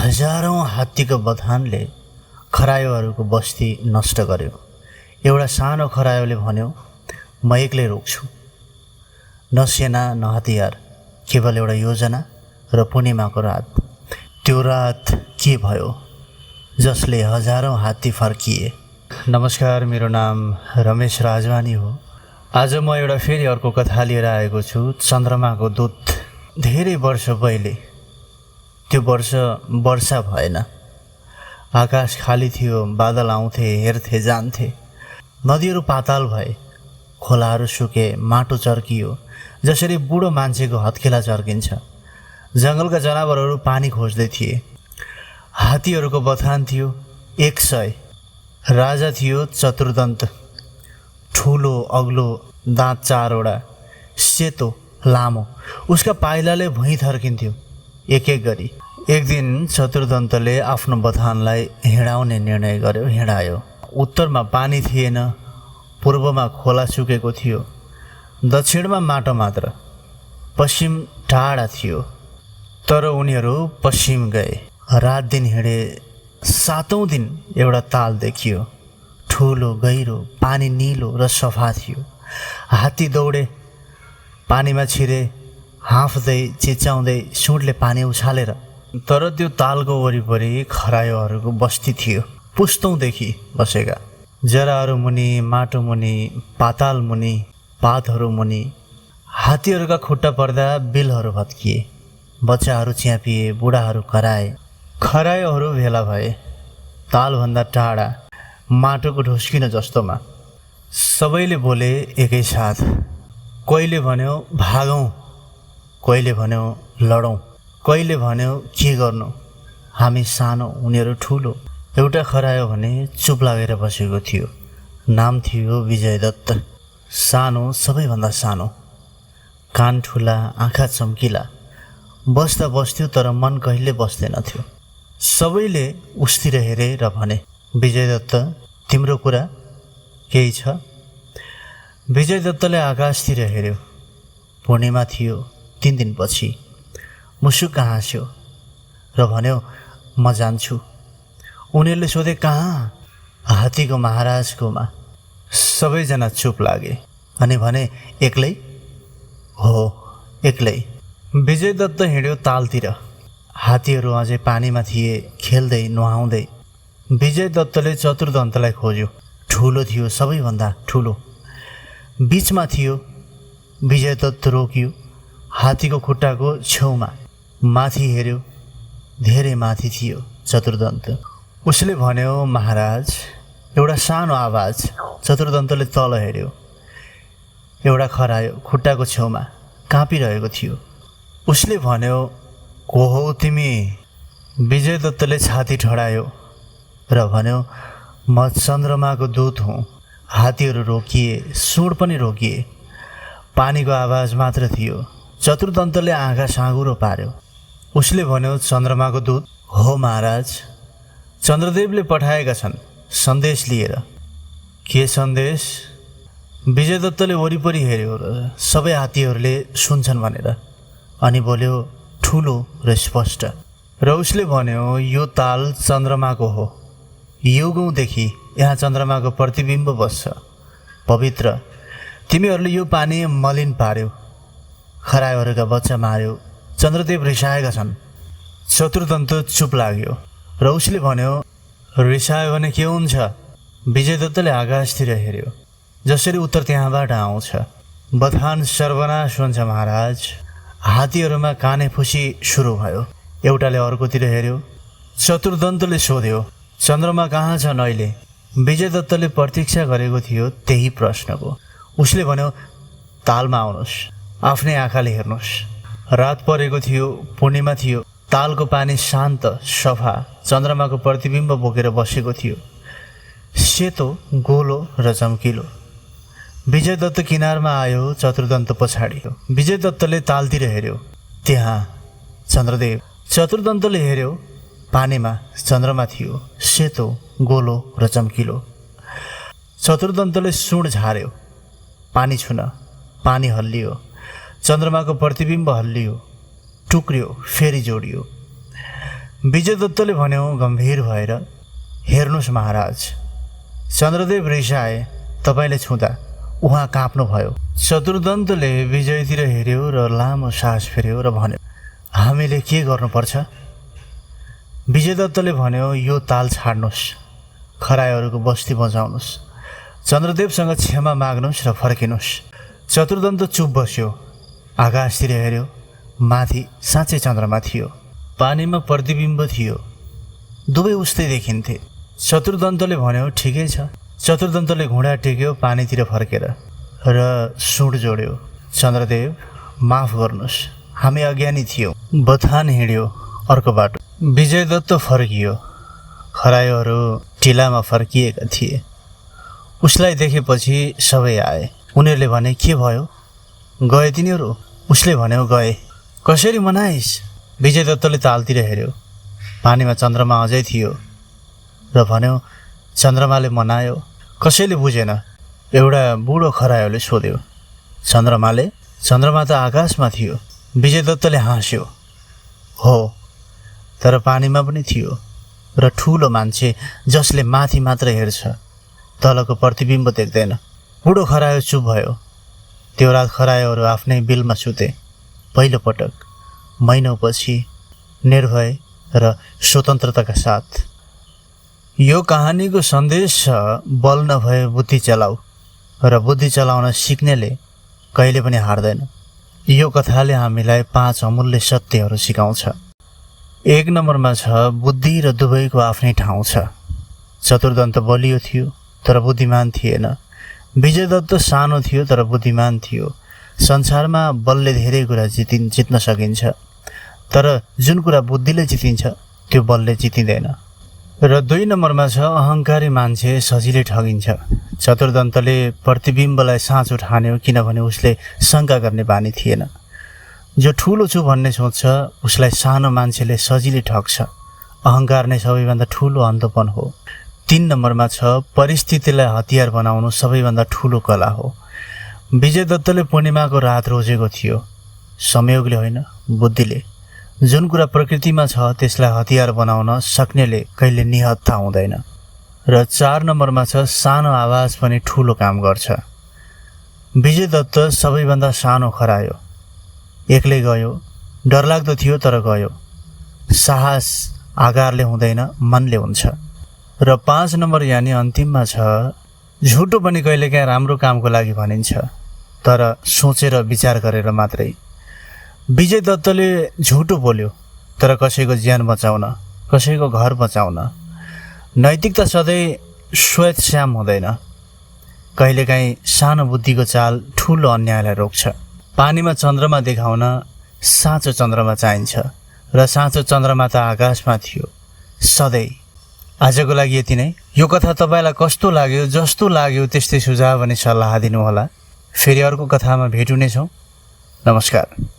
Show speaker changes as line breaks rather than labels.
हजारौं हात्तीको बथानले खरायोहरूको बस्ती नष्ट गर्यो। एउटा सानो खरायोले भन्यो, म एक्लै रोक्छु। न सेना न हतियार, केवल एउटा योजना र पूर्णिमाको रात। त्यो रात के भयो जसले हजारौं हात्ती फर्किए। नमस्कार, मेरो नाम रमेश राजवानी हो। आज म एउटा फेरि अर्को कथा लिएर आएको छु, चन्द्रमाको दूत। धेरै वर्ष पहिले, त्यो वर्ष वर्षा भएन। आकाश खाली थियो, बादल आउँथे, हेर्थे, जान्थे। नदीहरू पाताल भए, खोलाहरू सुके, माटो चर्कियो, जसरी बुढो मान्छेको हत्केला चर्किन्छ। जङ्गलका जनावरहरू पानी खोज्दै थिए। हात्तीहरूको बथान थियो 100। राजा थियो चतुर्दन्त, ठुलो अग्लो, दाँत 4वटा, सेतो, लामो। उसका पाइलाले भुइँ थर्किन्थ्यो एक एक गरी। एक दिन चतुर्दन्तले आफ्नो बथानलाई हिँडाउने निर्णय गर्यो। हिँडायो। उत्तरमा पानी थिएन, पूर्वमा खोला सुकेको थियो, दक्षिणमा माटो मात्र, पश्चिम टाढा थियो। तर उनीहरू पश्चिम गए। रात दिन हिँडे। 7औं दिन एउटा ताल देखियो, ठुलो, गहिरो, पानी निलो र सफा थियो। हात्ती दौडे, पानीमा छिरे, हाँफ्दै चिच्याउँदै सुँडले पानी उछालेर। तर त्यो तालको वरिपरि खरायोहरूको बस्ती थियो, पुस्तौँदेखि बसेका। जराहरू मुनि, माटो मुनि, पाताल मुनि, पातहरू मुनि। हात्तीहरूका खुट्टा पर्दा बिलहरू भत्किए, बच्चाहरू च्यापिए, बुढाहरू कराए। खरायोहरू भेला भए, तालभन्दा टाढा, माटोको ढुस्किन जस्तोमा। सबैले बोले एकैसाथ। कोहीले भन्यो भागौँ, कोहीले भन्यो लडौँ, कोहीले भन्यो के गर्नु, हामी सानो, उनीहरू ठुलो। एउटा खरायो भने चुप लागेर बसेको थियो। नाम थियो विजयदत्त। सानो, सबैभन्दा सानो, कान ठुला, आँखा चम्किला। बस्दा बस्थ्यो तर मन कहिले बस्दैनथ्यो। सबैले उसतिर हेरे र भने, विजयदत्त, तिम्रो कुरा केही छ? विजयदत्तले आकाशतिर हेऱ्यो। पूर्णिमा थियो। 3 दिनपछि मुसुक्क हाँस्यो र भन्यो, म जान्छु। उनीहरूले सोधे, कहाँ? हात्तीको महाराजकोमा। सबैजना चुप लागे अनि भने, एक्लै? हो, एक्लै। विजयदत्त हिँड्यो तालतिर। हात्तीहरू अझै पानीमा थिए, खेल्दै, नुहाउँदै। विजयदत्तले चतुर्दन्तलाई खोज्यो। ठुलो थियो, सबैभन्दा ठुलो। बिचमा थियो। विजयदत्त रोकियो, हात्तीको खुट्टाको छेउमा। माथि हेऱ्यो, धेरै माथि थियो चतुर्दन्त। उसले भन्यो, महाराज। एउटा सानो आवाज। चतुर्दन्तले तल हेऱ्यो। एउटा खरायो खुट्टाको छेउमा काँपिरहेको थियो। उसले भन्यो, को हौ तिमी? विजयदत्तले छाती ठडायो र भन्यो, म चन्द्रमाको दूत हुँ। हात्तीहरू रोकिए, सुँड पनि रोकिए। पानीको आवाज मात्र थियो। चतुर्दन्तले आँखा साँगुरो पार्यो। उसले भन्यो, चन्द्रमाको दूत? हो महाराज, चन्द्रदेवले पठाएका छन् सन्देश लिएर। के सन्देश? विजयदत्तले वरिपरि हेऱ्यो र सबै हात्तीहरूले सुन्छन् भनेर, अनि बोल्यो, ठुलो र स्पष्ट। र उसले भन्यो, यो ताल चन्द्रमाको हो। युगौँदेखि यहाँ चन्द्रमाको प्रतिबिम्ब बस्छ, पवित्र। तिमीहरूले यो पानी मलिन पार्यो, खरायोहरूका बच्चा मार्यो। चन्द्रदेव रिसाएका छन्। चतुर्दन्त चुप लाग्यो र उसले भन्यो, रिसायो भने के हुन्छ? विजयदत्तले आकाशतिर हेऱ्यो, जसरी उत्तर त्यहाँबाट आउँछ। बथान सर्वनाश हुन्छ महाराज। हात्तीहरूमा काने फुसी सुरु भयो। एउटाले अर्कोतिर हेऱ्यो। चतुर्दन्तले सोध्यो, चन्द्रमा कहाँ छन् अहिले? विजयदत्तले प्रतीक्षा गरेको थियो त्यही प्रश्नको। उसले भन्यो, तालमा आउनुहोस्, आफ्नै आँखाले हेर्नुहोस्। रात परेको थियो, पूर्णिमा थियो। तालको पानी शान्त, सफा, चन्द्रमाको प्रतिबिम्ब बोकेर बसेको थियो, सेतो, गोलो र चम्किलो। विजयदत्त किनारमा आयो, चतुर्दन्त पछाडि। विजयदत्तले तालतिर हेऱ्यो, त्यहाँ चन्द्रदेव। चतुर्दन्तले हेऱ्यो, पानीमा चन्द्रमा थियो, सेतो, गोलो र चम्किलो। चतुर्दन्तले सुँड झार्यो। पानी छुन, पानी हल्लियो। चन्द्रमाको प्रतिबिम्ब हल्लियो, टुक्रियो, फेरि जोडियो। विजय दत्तले भन्यो गम्भीर भएर, हेर्नुहोस् महाराज, चन्द्रदेव रिसाए तपाईँले छुँदा उहाँ काँप्नुभयो। चतुर्दन्तले विजयतिर हेऱ्यो र लामो सास फेर्यो र भन्यो, हामीले के गर्नुपर्छ? विजय दत्तले भन्यो, यो ताल छाड्नुहोस्, खरायोहरूको बस्ती बचाउनुहोस्, चन्द्रदेवसँग क्षमा माग्नुहोस् र फर्किनुहोस्। चतुर्दन्त चुप बस्यो, आकाशतिर हेऱ्यो। माथि साँच्चै चन्द्रमा थियो, पानीमा प्रतिबिम्ब थियो, दुवै उस्तै देखिन्थे। चतुर्दन्तले भन्यो, ठिकै छ। चतुर्दन्तले घुँडा टेक्यो पानीतिर फर्केर र सुँड जोड्यो, चन्द्रदेव माफ गर्नुहोस्, हामी अज्ञानी थियौँ। बथान हिँड्यो अर्को बाटो। विजय दत्त फर्कियो। खरायोहरू टिलामा फर्किएका थिए। उसलाई देखेपछि सबै आए। उनीहरूले भने, के भयो? गए तिनीहरू? उसले भन्यो, गए। कसरी मनाइस्? विजय दत्तले तालतिर हेऱ्यो। पानीमा चन्द्रमा अझै थियो र भन्यो, चन्द्रमाले मनायो। कसैले बुझेन। एउटा बुढो खरायोले सोध्यो, चन्द्रमाले? चन्द्रमा त आकाशमा थियो। विजय दत्तले हाँस्यो, हो, तर पानीमा पनि थियो र ठुलो मान्छे जसले माथि मात्र हेर्छ, तलको प्रतिबिम्ब देख्दैन। बुढो खरायो चुप भयो। त्यो रात खरायोहरू आफ्नै बिलमा सुते, पहिलोपटक महिनौपछि, निर्भय र स्वतन्त्रताका साथ। यो कहानीको सन्देश छ, बल नभए बुद्धि चलाऊ र बुद्धि चलाउन सिक्नेले कहिले पनि हार्दैन। यो कथाले हामीलाई 5 अमूल्य सत्यहरू सिकाउँछ। 1 नम्बरमा छ, बुद्धि र दुवैको आफ्नै ठाउँ छ। चतुर्दन्त बलियो थियो तर बुद्धिमान थिएन। विजय दत्त सानो थियो तर बुद्धिमान थियो। संसारमा बलले धेरै कुरा जित्न सकिन्छ, तर जुन कुरा बुद्धिले जितिन्छ त्यो बलले जितिँदैन। र 2 नम्बरमा छ, अहङ्कारी मान्छे सजिलै ठगिन्छ। चतुर्दन्तले प्रतिबिम्बलाई साँचो ठान्यो किनभने उसले शङ्का गर्ने बानी थिएन। जो ठुलो छु भन्ने सोच्छ उसलाई सानो मान्छेले सजिलै ठग्छ। अहङ्कार नै सबैभन्दा ठुलो अन्धोपन हो। 3 नम्बरमा छ, परिस्थितिलाई हतियार बनाउनु सबैभन्दा ठुलो कला हो। विजय दत्तले पूर्णिमाको रात रोजेको थियो, संयोगले होइन, बुद्धिले। जुन कुरा प्रकृतिमा छ त्यसलाई हतियार बनाउन सक्नेले कहिले निहत्था हुँदैन। र 4 नम्बरमा छ, सानो आवाज पनि ठुलो काम गर्छ। विजय दत्त सबैभन्दा सानो खरायो। एक्लै गयो, डरलाग्दो थियो तर गयो। साहस आकारले हुँदैन, मनले हुन्छ। र 5 नम्बर यानि अन्तिममा छ, झुटो पनि कहिलेकाहीँ राम्रो कामको लागि भनिन्छ, तर सोचेर विचार गरेर मात्रै। विजय दत्तले झुटो बोल्यो तर कसैको ज्यान बचाउन, कसैको घर बचाउन। नैतिकता सधैँ श्वेतश्याम हुँदैन। कहिलेकाहीँ सानो बुद्धिको चाल ठुलो अन्यायलाई रोक्छ। पानीमा चन्द्रमा देखाउन साँचो चन्द्रमा चाहिन्छ र साँचो चन्द्रमा त आकाशमा थियो सधैँ। आजको लागि यति नै। यो कथा तपाईँलाई कस्तो लाग्यो? जस्तो लाग्यो त्यस्तै सुझाव अनि सल्लाह दिनुहोला। फेरि अर्को कथामा भेट हुनेछौँ। नमस्कार।